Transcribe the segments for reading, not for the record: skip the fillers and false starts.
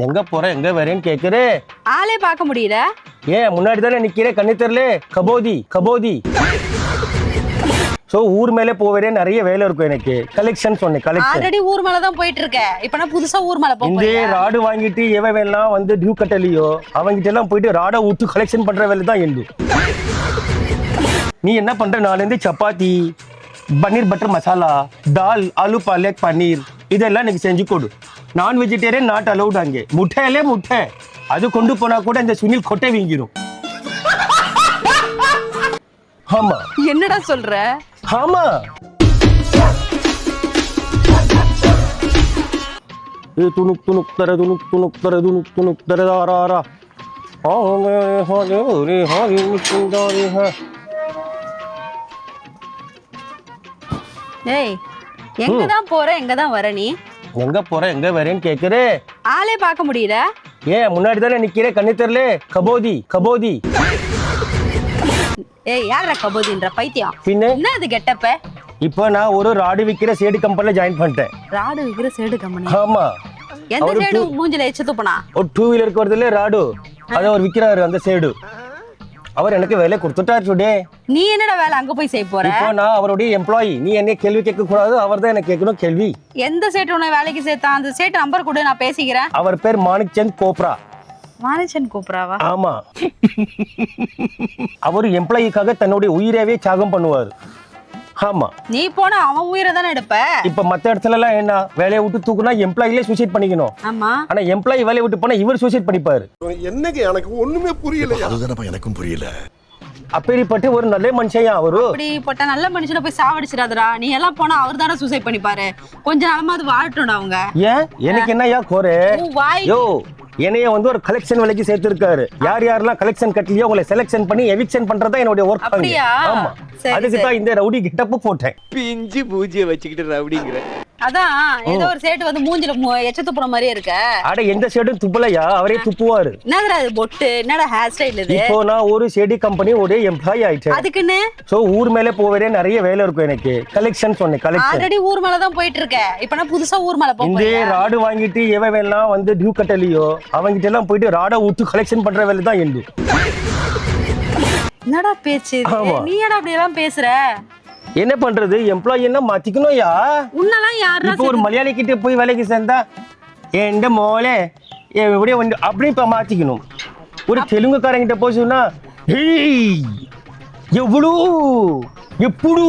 எங்க போற எங்க வரேன்னு கேக்குறே. ஆளே பார்க்க முடியல. ஏன் முன்னாடி தானே நிக்கிறே, கண்ணு தெரியல. கபோதி கபோதி. சோ ஊர் மேலே போவரே நிறைய வேலை இருக்கும் எனக்கு. கலெக்ஷன் சொன்னேன், கலெக்ஷன். ஆல்ரெடி ஊர் மேல தான் போயிட்டு இருக்க. இப்போ நான் புதுசா ஊர் மேல போறேன். இந்த ராடு வாங்கிட்டு எவெல்லாம் வந்து டியூ கட்டலையோ அவங்கிட்ட எல்லாம் போயிட்டு ராடை விட்டு கலெக்ஷன் பண்ற வேலை தான் எந்து. நீ என்ன பண்ற? நாலேந்து சப்பாத்தி, பன்னீர் பட்டர் மசாலா, தால், ஆலு பாலக் பன்னீர் இதெல்லாம் எனக்கு செஞ்சு கொடு. நான் வெஜிடேரியன் நாட் அலௌட். அங்கே முட்டையிலே முட்டை அது கொண்டு போனா கூட இந்த சுனில் கொட்டை வீங்கிரும். ஆமா. என்னடா சொல்ற? ஆமா. ये तुनुक तुनुक तर तुनुक तुनुक तर तुनुक तुनुक तर रा रा हाने हाने रे हाने मुंडारे हा. ஏய், எங்க தான் போற எங்க தான் வர நீ? எங்க போற எங்க வரேன்னு கேக்குறே. ஆளே பார்க்க முடியல. ஏன் முன்னாடி தானே நிக்கிறே, கண்ணு தெரியல. கபோதி கபோதி. ஏய், யாரா கபோதின்ற பைத்தியம்? பின்ன என்ன இது கெட்டப்ப? இப்போ நான் ஒரு ராடு விக்கிற சேடு கம்பெனில ஜாயின் பண்ணிட்டேன். ராடு விக்கிற சேடு கம்பெனி? ஆமா. எந்த சேடு மூஞ்சில எச்ச துப்புனா? ஒரு 2 வீலருக்கு வருதுல ராடு, அத அவர் விக்கிறாரு அந்த சேடு. அவர் எனக்கு வேலை கொடுத்துட்டாரு டுடே. நீ என்னடா வேலை அங்க போய் செய்ய போற? இப்போ நான் அவருடைய எம்ப்ளாயி. நீ என்ன கேள்வி கேட்க கூடாது, அவர் தான் எனக்கு கேட்கணும் கேள்வி. எந்த சேட்டு உன்னை வேலைக்கு சேர்த்தா? அந்த சேட்டு நம்பர் கொடு, நான் பேசிக்கிறேன். அவர் பேர் மாணிக் சந்த் கோப்ரா. மாணிச்சன் கோப்ராவா? ஆமா. அவர் எம்ப்ளாயிக்காக தன்னுடைய உயிரவே தியாகம் பண்ணுவார். ஆமா. நீ போனா அவன் உயிரை தானே எடுப்ப. இப்ப மத்த இடத்துல எல்லாம் என்ன வேலையை விட்டு தூக்குனா எம்ப்ளாயிலே சூசைட் பண்ணிக்கணும். ஆமா. ஆனா எம்ப்ளாயி வேலையை விட்டு போனா இவர் சூசைட் பண்ணிப்பாரு. என்னங்க எனக்கு ஒண்ணுமே புரியல. அதுதானப்பா எனக்கும் புரியல. அப்பேரிப்பட்டு ஒரு நல்ல மனுஷன் அவரு. அப்படிப்பட்ட நல்ல மனுஷனை போய் சாவடிச்சிடாதடா. நீ எல்லாம் போனா அவர் தானே சூசைட் பண்ணிப்பாரு. கொஞ்ச நாளமா அது வாழட்டும்டா அவங்க. ஏன் எனக்கு என்னையா கோரே? யோ, என்னைய வந்து ஒரு கலெக்ஷன் வேலைக்கு சேர்த்திருக்காரு. யார் யாரெல்லாம் கலெக்ஷன் கட்டலையோ உங்களை செலக்ஷன் பண்ணி எவிக்ஷன் பண்றதா என்னோட ஒர்க். அப்படியா? ஆமா. அதுக்கு தான் இந்த ரவுடி கெட்டப் போட்டேன். பிஞ்சு பூஜ்ஜிய வச்சுக்கிட்டு ரவுடிங்கற. அதான் ஏதோ ஒரு சேட்டு வந்து மூஞ்சில எச்ச துப்புற மாதிரியே இருக்க. அட எந்த சேடும் துப்பலையா, அவரே துப்புவாரு. என்னடா இது பொட்டு? என்னடா ஹேர் ஸ்டைல் இது? இப்போ நான் ஒரு சேடி கம்பெனி ஒரு எம்ப்ளாயி ஆயிட்டேன். அதுக்குன்னு சோ ஊர் மேலே போவரே நிறைய வேலை இருக்கும் எனக்கு. கலெக்ஷன் சொன்னேன், கலெக்ஷன். ஆல்ரெடி ஊர் மேல தான் போயிட்டு இருக்க. இப்போ நான் புதுசா ஊர் மேல இந்த போறேன். ராடு வாங்கிட்டு எவெல்லாம் வந்து டியூ கட்டலையோ அவங்கிட்ட எல்லாம் போயிட்டு ராடை விட்டு கலெக்ஷன் பண்ற வேலை தான் எந்து. என்னடா பேச்சு? நீ ஏடா அப்படி எல்லாம் பேசுற? என்ன பண்றது, எம்ப்ளாயி என்ன மாத்திக்கணும்யா. உன்னெல்லாம் யாரா? இப்போ ஒரு மலையாளி கிட்ட போய் வேலைக்கு சேர்ந்தா எந்த மோளே எப்படியே வந்து அப்படி இப்ப மாத்திக்கணும். ஒரு தெலுங்குக்காரங்கிட்ட போய் சொன்னா எவ்வளோ ఎప్పుడు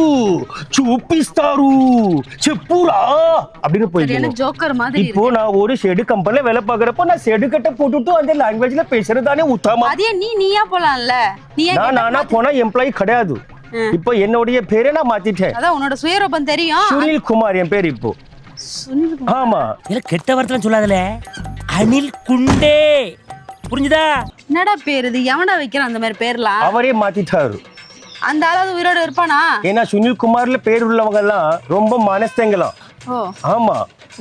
చూపిస్తారు చెప్పురా அப்படின்னு போயிடுவோம். ஜோக்கர் மாதிரி. இப்போ நான் ஒரு ஷெடு கம்பெனில வேலை பார்க்கறப்போ நான் ஷெடு கட்ட போட்டுட்டு அந்த லாங்குவேஜ்ல பேசுறதானே உத்தமா. அதே நீயா போலாம்ல. நானா போனா எம்ப்ளாயி கிடையாது. இப்போ என்னோட பேரை நான் மாத்திட்டேன். அதான் உன்னோட சுயரூபம் தெரியும். சுனில் குமார் என் பேர் இப்போ. ஆமா. இல்ல கெட்ட வார்த்தை சொல்லாதல. அனில் குண்டே. புரிஞ்சுதா? என்னடா பேர் இது? எவன்டா வைக்கிறான் அந்த மாதிரி பேர்லாம்? அவரே மாத்திட்டாரு. அந்த ஆளாவது உயிரோட இருப்பானா? ஏன்னா சுனில் குமார்ல பேர் உள்ளவங்க எல்லாம் ரொம்ப மனஸ்தங்கலாம். ஆமா.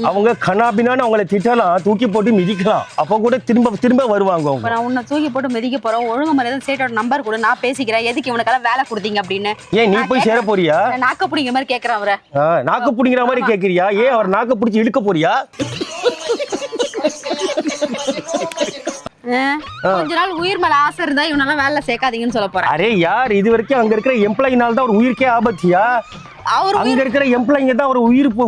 அவங்க கண்ணாபினான்னு அவங்கள திட்டலாம், தூக்கி போட்டு மிதிக்கலாம். அப்ப கூட திரும்ப திரும்ப வருவாங்க அவங்க. நான் உன்னை தூக்கி போட்டு மிதிக்க போறோம். ஒழுங்கு மரியாதை சேட்டோட நம்பர் கூட, நான் பேசிக்கிறேன். எதுக்கு இவனுக்கெல்லாம் வேலை கொடுத்தீங்க அப்படின்னு. ஏன் நீ போய் சேர போறியா? நாக்க பிடிங்கிற மாதிரி கேக்குறான் அவரை. நாக்கு பிடிங்கிற மாதிரி கேக்குறியா? ஏன் அவர் நாக்கு பிடிச்சி இழுக்க போறியா? கொஞ்ச நாள் உயிர் மேல ஆசை இருந்தா இவனெல்லாம் வேலை சேர்க்காதீங்கன்னு சொல்ல போறேன். அரே யார் இது வரைக்கும் அங்க இருக்கிற எம்ப்ளாயினால தான் ஒரு உயிருக்கே ஆபத்தியா? அங்க இருக்கிற எம்ப்ளாயிங்க தான் ஒரு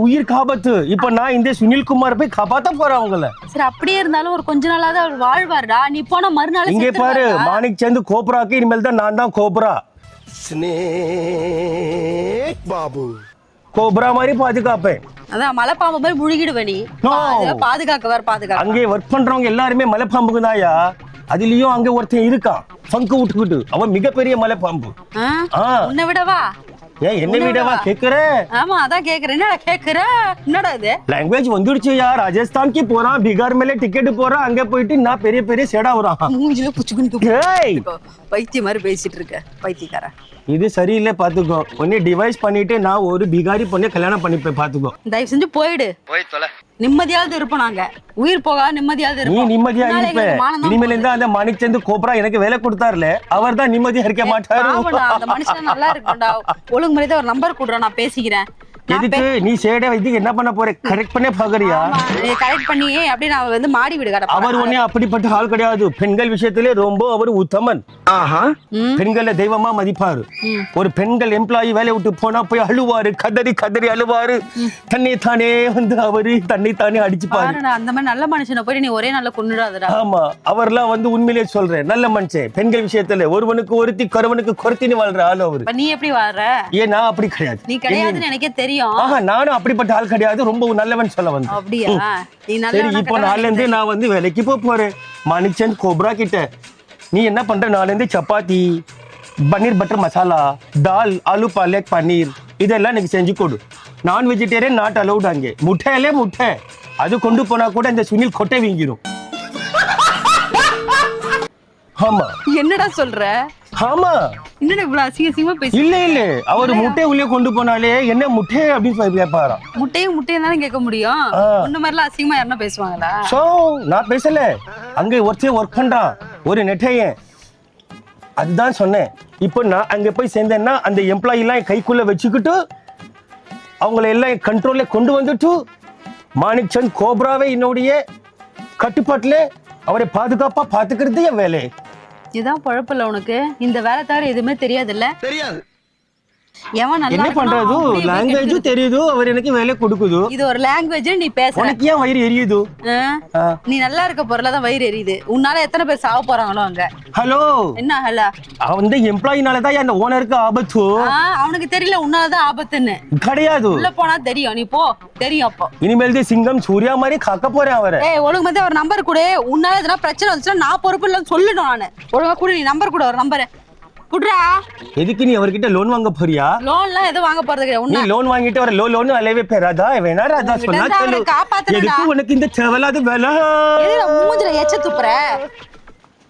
உயிருக்கு ஆபத்து. இப்ப நான் இந்த சுனில் குமார் போய் காப்பாத்த போறேன் அவங்கள. சரி, அப்படியே இருந்தாலும் ஒரு கொஞ்ச நாளாவது அவர் வாழ்வாருடா. நீ போன மறுநாள் இங்க பாரு, மாணிக் சந்த் கோப்ராக்கு இனிமேல் தான் நான் தான் கோப்ரா. ஸ்னேக் பாபு கோப்ரா மாதிரி பாதுகாப்பேன். அதான் மலைப்பாம்பு மாதிரி முழுகிடுவ நீ. பாதுகாக்க அங்கே ஒர்க் பண்றவங்க எல்லாருமே மலைப்பாம்புக்கு தாயா. அதுலயும் அங்க ஒருத்தன் இருக்கான் பங்கு விட்டுக்கிட்டு, அவன் மிகப்பெரிய மலைப்பாம்பு. உன்னை விடவா? ஏன் என்ன விடவா கேக்குற? ஆமா, அதான் கேக்குறேன். என்னடா கேக்குற? என்னடா இது லாங்குவேஜ் வந்துடுச்சுயா. ராஜஸ்தான்க்கு போறான், பீகார் மேல டிக்கெட் போறான், அங்க போயிட்டு நான் பெரிய பெரிய சேடா வரான். மூஞ்சில புச்சுக்குன்னு பைத்திய மாதிரி பேசிட்டு இருக்க பைத்தியக்கார. இது சரியில்லை, பாத்துக்கோ. உன்னை டிவைஸ் பண்ணிட்டு நான் ஒரு பிகாரி பொண்ணை கல்யாணம் பண்ணிப்பேன், பாத்துக்கோ. தயவு செஞ்சு போயிடு. நிம்மதியாவது இருப்போம் நாங்க. உயிர் போக நிம்மதியாவது இருப்போம். நீ நிம்மதியா இருப்ப. இனிமேல இருந்தா அந்த மாணிக் சந்த் கோப்ரா எனக்கு வேலை கொடுத்தாருல, அவர் தான் நிம்மதியா இருக்க மாட்டாரு. அந்த மனுஷன் நல்லா இருக்கும்டா. ஒழுங்கு முறையா ஒரு நம்பர் கொடுறா, நான் பேசிக்கிறேன். எதுக்கு நீ சேட இதுக்கு என்ன பண்ண போற கரெக்ட் பண்ணே பாக்குறியா நீ கரெக்ட் பண்ணி அப்படியே நான் வந்து மாடி வீடு கட்ட அவர் ஒன்னே அப்படிப்பட்ட ஆள் கிடையாது பெண்கள் விஷயத்திலே ரொம்ப அவர் உத்தமன் பெண்களை தெய்வமா மதிப்பாரு ஒரு பெண்கள் எம்ப்ளாயி வேலையை விட்டு போனா போய் அழுவாரு கதறி கதறி அழுவாரு தன்னை தானே வந்து அவரு தன்னை தானே அடிச்சுப்பாரு அந்த மாதிரி நல்ல மனுஷனை போய் நீ ஒரே நாள்ல கொன்னுடாதடா ஆமா அவர்லாம் வந்து உண்மையிலே சொல்றேன் நல்ல மனுஷன் பெண்கள் விஷயத்துல ஒருவனுக்கு ஒருத்தி கருவனுக்கு கொருத்தின்னு வாழ்ற ஆள் அவரு நீ எப்படி வாடுற ஏன் நான் அப்படி கிடையாது நீ கிடையாதுன்னு எனக்கே தெரியும் ஆஹா நானும் அப்படிப்பட்ட ஆள் கிடையாது ரொம்ப நல்லவன் சொல்ல வந்து அப்படியா நீ சரி நல்ல இப்போ நாள்ல இருந்து நான் வந்து வேலைக்கு போறேன் மாணிச்சந்த் கோப்ரா கிட்ட நீ என்ன பண்ற நாள்ல இருந்து சப்பாத்தி பன்னீர் பட்டர் மசாலா தால் ஆலு பாலக் பன்னீர் இதெல்லாம் எனக்கு செஞ்சு கொடு நான் வெஜிடேரியன் நாட் அலௌட் அங்கே முட்டையிலே முட்டை அது கொண்டு போனா கூட இந்த சுனில் கொட்டை வீங்கிரும் ஆமா என்னடா சொல்ற ஆமா என்னடா இவ்வளவு அசிங்கமா பேசி இல்ல இல்ல அவர் முட்டை உள்ளே கொண்டு போனாலே என்ன முட்டை அப்படின்னு சொல்லி கேட்பாராம் முட்டையும் தானே கேட்க முடியும் ஒண்ணு மாதிரிலாம் அசிங்கமா யாருன்னா பேசுவாங்களா சோ நான் பேசல அங்க ஒருத்தன் ஒர்க் பண்றான் ஒரு நெட்டையன் அதுதான் சொன்னேன் இப்போ நான் அங்க போய் சேர்ந்தேன்னா அந்த எம்ப்ளாயி எல்லாம் கைக்குள்ள வச்சுக்கிட்டு அவங்கள எல்லாம் கண்ட்ரோல்ல கொண்டு வந்துட்டு மாணிக் சந்த் கோப்ராவை என்னுடைய கட்டுப்பாட்டுல அவரை பாதுகாப்பா பாத்துக்கிறது என் வேலை இதான் பழப்பில்ல உனக்கு இந்த வேலை தவிர எதுவுமே தெரியாதுல்ல தெரியாது எவன் நல்லா என்ன இருக்கணும், பண்றது அவன் அப்படியே லாங்குவேஜும் தெரியுது அவர் எனக்கு வேலை கொடுக்குது இது ஒரு லாங்குவேஜ் நீ பேசுற உனக்கு ஏன் வயிறு எரியுது ஆ? நீ நல்லா இருக்க பொருளாதான் வயிறு எரியுது உன்னால எத்தனை பேர் சாவ போறாங்களோ அங்க ஹலோ என்ன ஹலா அந்த எம்ப்ளாயினாலதான் அந்த ஓனருக்கு ஆபத்து அவனுக்கு தெரியல உன்னாலதான் ஆபத்துன்னு கிடையாது உள்ள போனா தெரியும் நீ போ தெரியும் அப்போ இனிமேல் சிங்கம் சூர்யா மாதிரி காக்க போறேன் அவரை ஏய் ஒழுங்கு மாதிரி ஒரு நம்பர் கொடு உன்னால எதனா பிரச்சனை வந்துச்சுன்னா நான் பொறுப்பு இல்லைன்னு சொல்லணும் நானு ஒழுங்கா கூட நீ நம்பர் கூட ஒரு நம்பர் குடுறா எதுக்கு நீ அவர்கிட்ட லோன் வாங்க போறியா லோன்லாம் எதுவும் வாங்க போறது கிடையாது நீ லோன் வாங்கிட்டு வர லோன் அலைவே பேராதா வேணா ராதா சொன்னா உன்கிட்ட சொல்லு அவரை காப்பாத்தணும்டா. எதுக்கு உனக்கு இந்த தேவையில்லாத வேலை எதுல மூஞ்சில எச்ச துப்புற